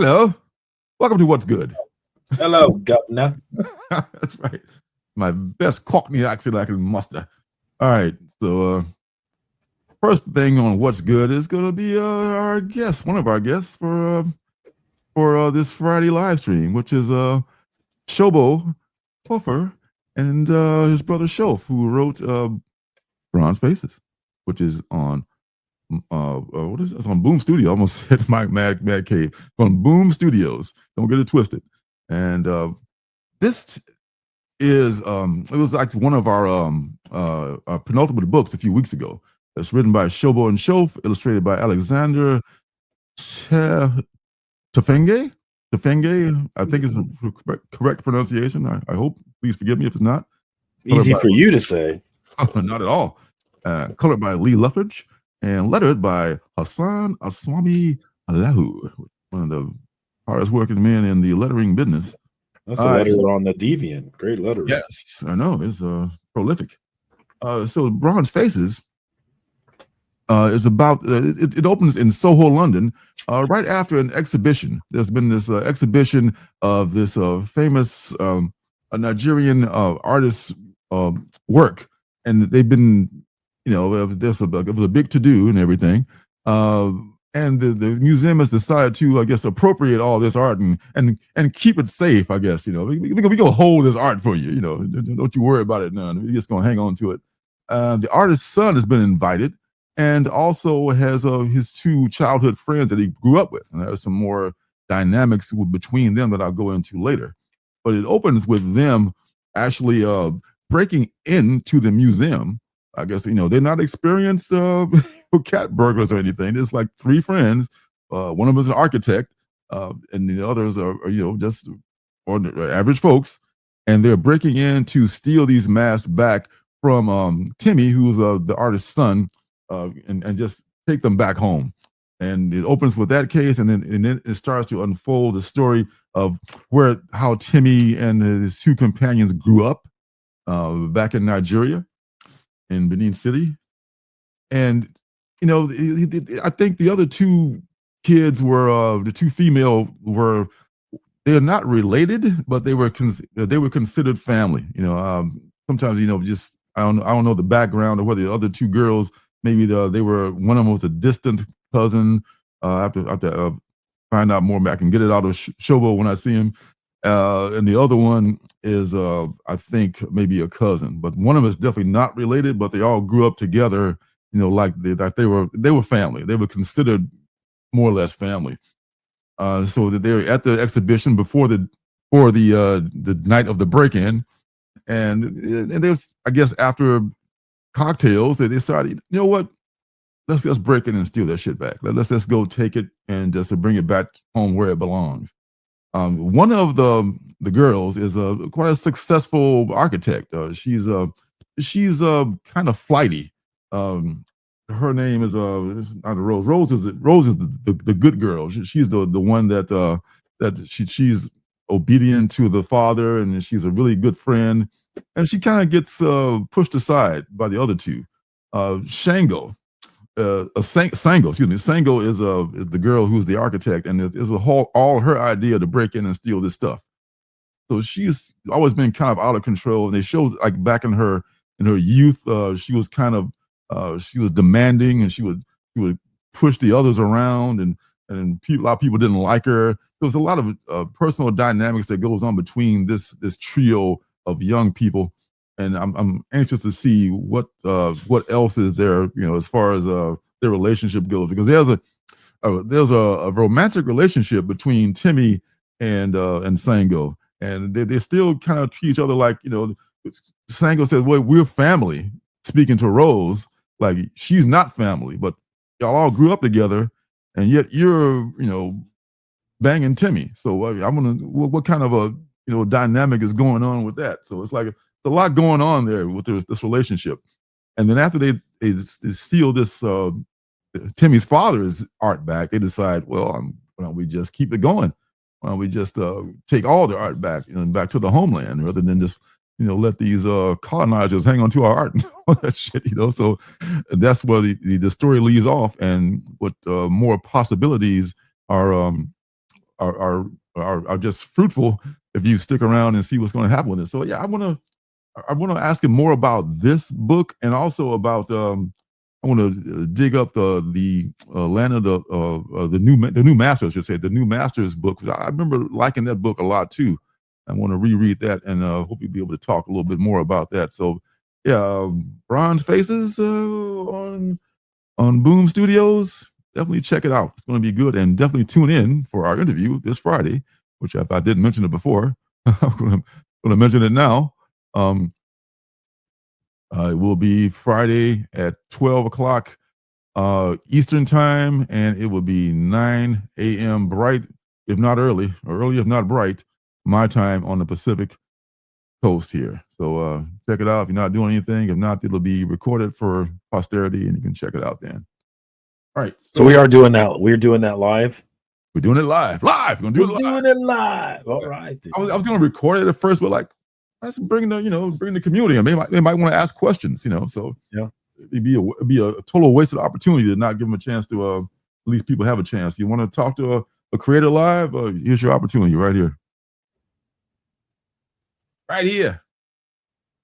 Hello. Welcome to What's Good. Hello, Governor. That's right. My best Cockney accent I can muster. All right. So, first thing on What's Good is going to be our guest, one of our guests for this Friday live stream, which is Shobo Puffer and his brother Shof, who wrote Bronze Faces, which is on what is it? It's on Boom Studio. I almost hit my mad cave. It's on Boom Studios. Don't get it twisted. And this is it was like one of our penultimate books a few weeks ago. It's written by Shobo and Shof, illustrated by Alexander Tefenge. Tefenge, I think is the correct pronunciation. I hope. Please forgive me if it's not. Easy for you to say. Not at all. Colored by Lee Luffridge and lettered by Hassan Aswami Allahu, one of the hardest working men in the lettering business. That's a letter on the Deviant. Great letter. Yes, I know. It's prolific. So Bronze Faces is about, it opens in Soho, London, right after an exhibition. There's been this exhibition of this famous Nigerian artist's work. And they've been, it was a big to-do and everything. And the museum has decided to, I guess, appropriate all this art and keep it safe, I guess. We gonna hold this art for you. Don't you worry about it none. We're just gonna hang on to it. The artist's son has been invited, and also has his two childhood friends that he grew up with. And there's some more dynamics between them that I'll go into later. But it opens with them actually breaking into the museum. I guess, they're not experienced cat burglars or anything. There's like three friends. One of them is an architect, and the others are just average folks. And they're breaking in to steal these masks back from Timmy, who's the artist's son, and just take them back home. And it opens with that case, and then it starts to unfold the story of how Timmy and his two companions grew up back in Nigeria, in Benin City. And I think the other two kids were the two female were, they're not related, but they were considered family. Sometimes just I don't know the background of whether the other two girls, maybe they were, one of them was a distant cousin. I have to find out more. I can get it out of Shobo when I see him. And the other one is, I think, maybe a cousin. But one of them is definitely not related. But they all grew up together. Like they were family. They were considered more or less family. So that they're at the exhibition before the night of the break-in, and there's, I guess, after cocktails, they decided, you know what, let's just break in and steal that shit back. Let's just go take it and just bring it back home where it belongs. One of the girls is quite a successful architect. She's kind of flighty. Her name is not Rose. Rose is the good girl. She's the one that she's obedient to the father, and she's a really good friend. And she kind of gets pushed aside by the other two. Shango. Sango, excuse me. Sango is the girl who's the architect, and it's all her idea to break in and steal this stuff. So she's always been kind of out of control. And they showed, like, back in her youth, she was kind of she was demanding, and she would push the others around, and a lot of people didn't like her. There was a lot of personal dynamics that goes on between this trio of young people. And I'm anxious to see what else is there, as far as their relationship goes, because there's a romantic relationship between Timmy and Sango, and they still kind of treat each other like, Sango says, "Well, we're family." Speaking to Rose, like she's not family, but y'all all grew up together, and yet you're banging Timmy. So I'm gonna, what kind of a dynamic is going on with that? So it's like a lot going on there with this relationship. And then after they steal this Timmy's father's art back, they decide, well, why don't we just keep it going? Why don't we just take all the art back, back to the homeland, rather than just let these colonizers hang on to our art and all that shit, So that's where the story leaves off, and what more possibilities are are just fruitful if you stick around and see what's going to happen with it. So yeah, I want to ask him more about this book, and also about I want to dig up the land of the new masters, I should say, the new masters book. I remember liking that book a lot too. I want to reread that, and hope you'll be able to talk a little bit more about that. So yeah, Bronze Faces on Boom Studios. Definitely check it out. It's going to be good, and definitely tune in for our interview this Friday, which if I didn't mention it before, I'm going to mention it now. It will be Friday at 12 o'clock Eastern time, and it will be 9 a.m. bright, if not early, or early if not bright, my time on the Pacific Coast here. So check it out if you're not doing anything. If not, it'll be recorded for posterity, and you can check it out then. All right. So we are doing that. We're doing that live. We're doing it live. We're going to do it live. All right. I was going to record it at first, but like, let's bring the community. I mean, they might want to ask questions, So yeah, it'd be a total wasted opportunity to not give them a chance to at least people have a chance. You want to talk to a creator live? Here's your opportunity right here. Right here.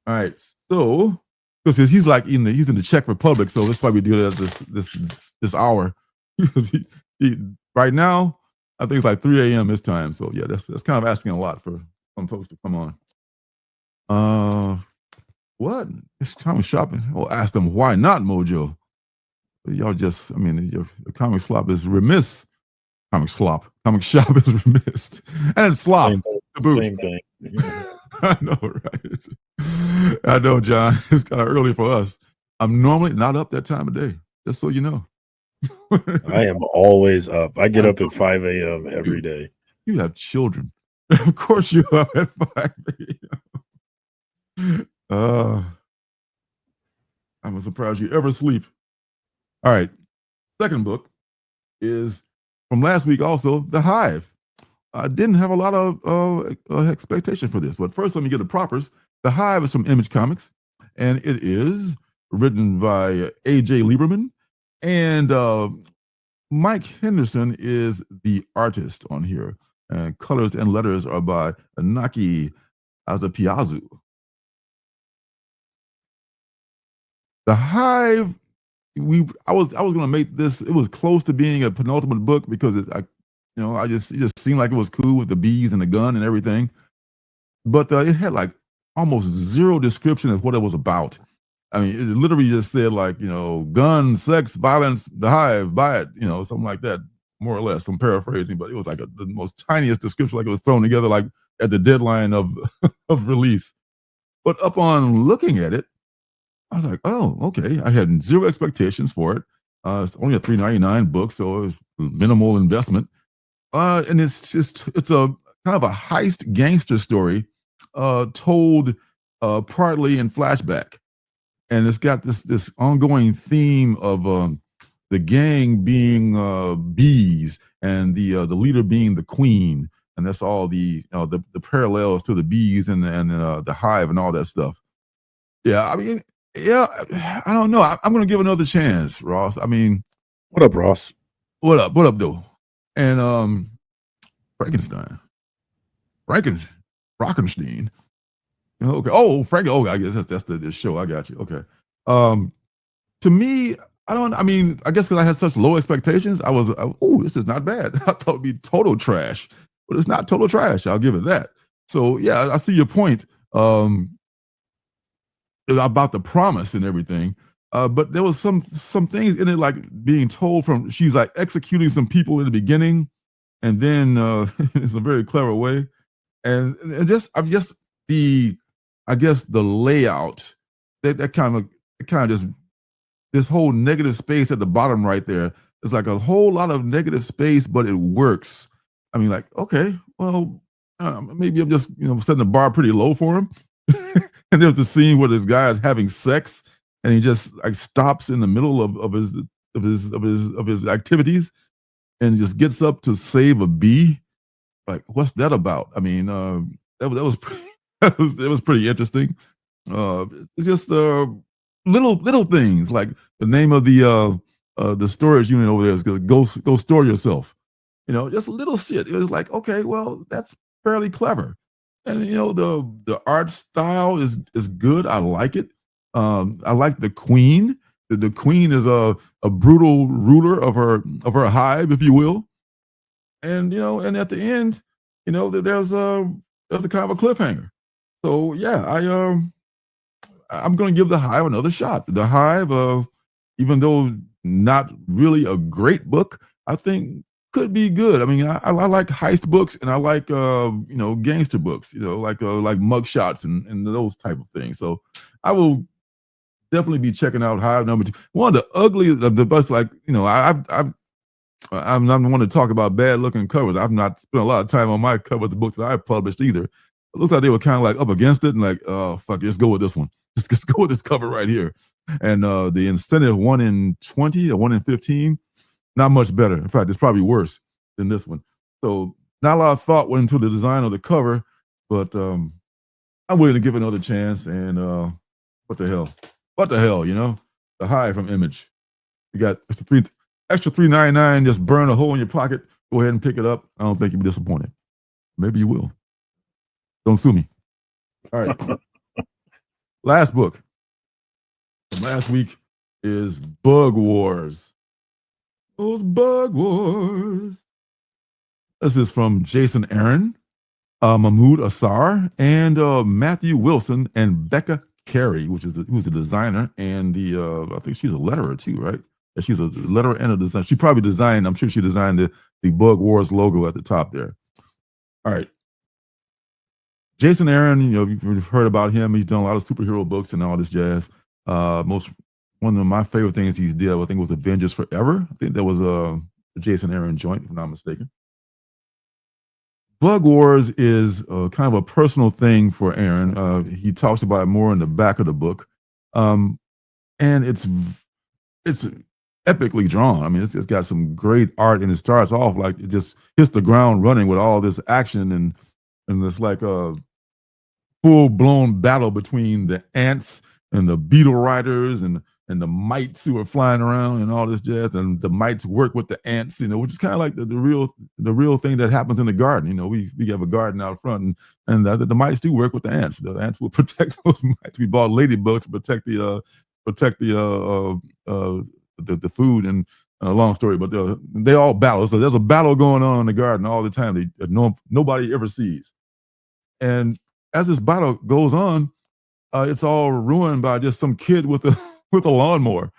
All right. So, because he's like he's in the Czech Republic, so that's why we do it at this hour. Right now, I think it's like 3 a.m. this time. So yeah, that's kind of asking a lot for some folks to come on. What? It's comic shopping. Well, ask them why not, Mojo. Y'all just, your comic slop is remiss. Comic shop is remiss, and it's slop. Same thing. I know, right? I know, John. It's kind of early for us. I'm normally not up that time of day, just so you know. I am always up. I get up at 5 a.m. every day. You have children. Of course you're up at 5 a.m. I'm surprised you ever sleep. All right. Second book is from last week also, The Hive. I didn't have a lot of expectation for this, but first let me get the propers. The Hive is from Image Comics, and it is written by A.J. Lieberman, and Mike Henderson is the artist on here, and colors and letters are by Naki Azapiazu. The Hive, I was going to make this. It was close to being a penultimate book because it just seemed like it was cool with the bees and the gun and everything, but it had like almost zero description of what it was about. I mean, it literally just said like, gun, sex, violence, the Hive, buy it, something like that, more or less. I'm paraphrasing, but it was like the most tiniest description, like it was thrown together like at the deadline of release. But upon looking at it, I was like, oh, okay. I had zero expectations for it. It's only a $3.99 book, so it was minimal investment. And it's a kind of a heist gangster story told partly in flashback. And it's got this ongoing theme of the gang being bees, and the leader being the queen, and that's all the parallels to the bees and the hive and all that stuff. Yeah, I don't know. I'm going to give another chance, Ross. What up, Ross? What up, though? And Frankenstein. Frankenstein. Okay. Oh, Frank. Oh, I guess that's the show. I got you. Okay. To me, I guess because I had such low expectations, I was, this is not bad. I thought it'd be total trash, but it's not total trash. I'll give it that. So yeah, I see your point about the promise and everything. But there was some things in it, like being told she's like executing some people in the beginning, and then it's a very clever way, and just the layout that kind of just this whole negative space at the bottom right there. It's like a whole lot of negative space, but it works. Like, okay, well, maybe I'm just setting the bar pretty low for him. And there's the scene where this guy is having sex, and he just like stops in the middle of his activities, and just gets up to save a bee. Like, what's that about? That was pretty, it was pretty interesting. It's just little things, like the name of the storage unit over there is Go Store Yourself. just little shit. It was like, okay, well, that's fairly clever. And the art style is good. I like it. I like the queen. The queen is a brutal ruler of her hive, if you will. And and at the end, there's a kind of a cliffhanger. So yeah, I'm going to give The Hive another shot. The Hive, even though not really a great book, I think could be good. I mean, I like heist books, and I like gangster books. Like mugshots and those type of things. So I will definitely be checking out Hive number 2. One of the ugliest of the best, like I'm not the one to talk about bad looking covers. I've not spent a lot of time on my covers of the books that I've published either. It looks like they were kind of like up against it and like, oh fuck, let's go with this one. Just go with this cover right here. And the incentive 1 in 20 or 1 in 15, not much better. In fact, it's probably worse than this one. So not a lot of thought went into the design of the cover, but I'm willing to give it another chance. And what the hell? What the hell, The Hive from Image. You got extra $3.99, just burn a hole in your pocket. Go ahead and pick it up. I don't think you'll be disappointed. Maybe you will. Don't sue me. All right. Last book from last week is Bug Wars. Those Bug Wars. This is from Jason Aaron, Mahmoud Assar, and Matthew Wilson, and Becca Carey, who's the designer, and I think she's a letterer too, right? She's a letterer and a designer. She probably designed, I'm sure she designed the Bug Wars logo at the top there. All right. Jason Aaron, you've heard about him. He's done a lot of superhero books and all this jazz. One of my favorite things he's did, I think, was Avengers Forever. I think that was a Jason Aaron joint, if I'm not mistaken. Bug Wars is kind of a personal thing for Aaron. He talks about it more in the back of the book. And it's epically drawn. I mean, it's got some great art, and it starts off like it just hits the ground running with all this action, and it's like a full-blown battle between the ants and the beetle riders and the mites who are flying around and all this jazz, and the mites work with the ants, which is kind of like the real thing that happens in the garden. We have a garden out front, and the mites do work with the ants. The ants will protect those mites. We bought ladybugs to protect the food, and long story, but they all battle. So there's a battle going on in the garden all the time. Nobody ever sees. And as this battle goes on, it's all ruined by just some kid with a lawnmower.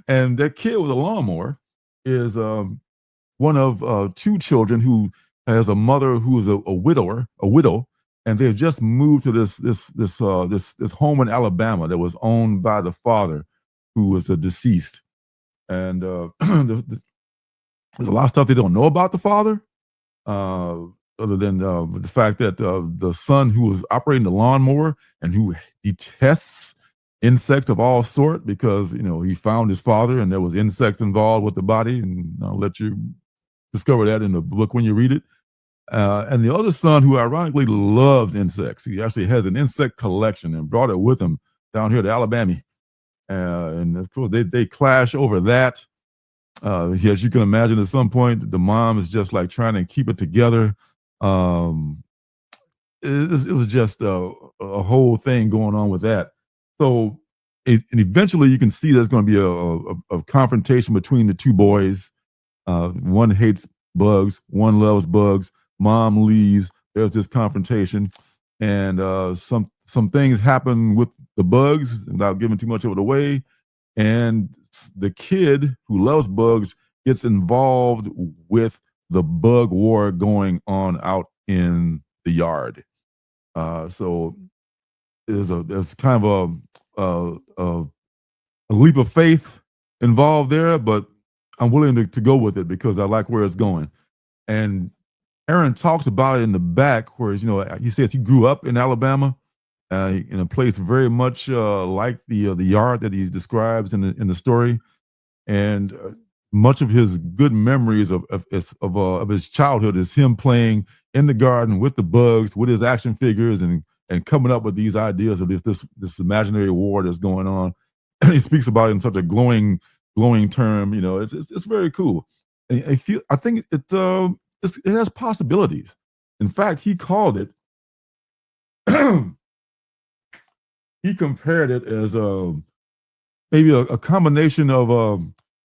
And that kid with a lawnmower is one of 2 children who has a mother who is a widow, and they've just moved to this home in Alabama that was owned by the father, who was a deceased. And there's a lot of stuff they don't know about the father, other than the fact that the son who was operating the lawnmower and who detests insects of all sort, because he found his father and there was insects involved with the body, and I'll let you discover that in the book when you read it. And the other son, who ironically loves insects, he actually has an insect collection and brought it with him down here to Alabama. And of course, they clash over that. As you can imagine, at some point, the mom is just like trying to keep it together. It was just a whole thing going on with that. So, and eventually, you can see there's going to be a confrontation between the 2 boys. One hates bugs, one loves bugs. Mom leaves. There's this confrontation, and some things happen with the bugs without giving too much of it away. And the kid who loves bugs gets involved with the bug war going on out in the yard. So there's kind of a leap of faith involved there, but I'm willing to go with it because I like where it's going. And Aaron talks about it in the back, where he says he grew up in Alabama, in a place very much like the yard that he describes in the story, and much of his good memories of his childhood is him playing in the garden with the bugs, with his action figures, and coming up with these ideas of this imaginary war that's going on. And he speaks about it in such a glowing term. It's very cool. I think it has possibilities. In fact, he called it. He compared it as maybe a combination of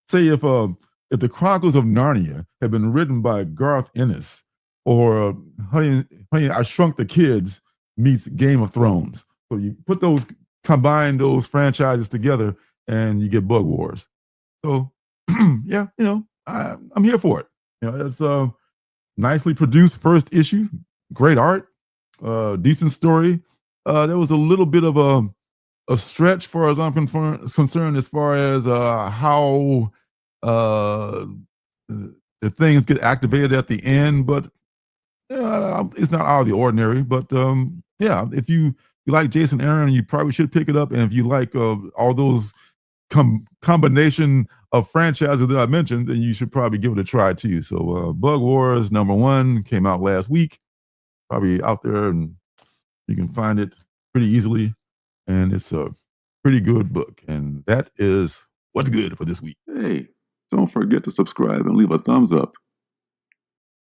say if the Chronicles of Narnia had been written by Garth Ennis, or Honey, I Shrunk the Kids meets Game of Thrones. So you combine those franchises together, and you get Bug Wars. So yeah, I'm here for it. It's a nicely produced first issue, great art, decent story. There was a little bit of a stretch, far as I'm concerned, as far as how the things get activated at the end, but it's not out of the ordinary. But yeah, if you like Jason Aaron, you probably should pick it up. And if you like all those combination of franchises that I mentioned, then you should probably give it a try too. So Bug Wars #1 came out last week, probably out there, and you can find it pretty easily. And it's a pretty good book. And that is what's good for this week. Hey, don't forget to subscribe and leave a thumbs up.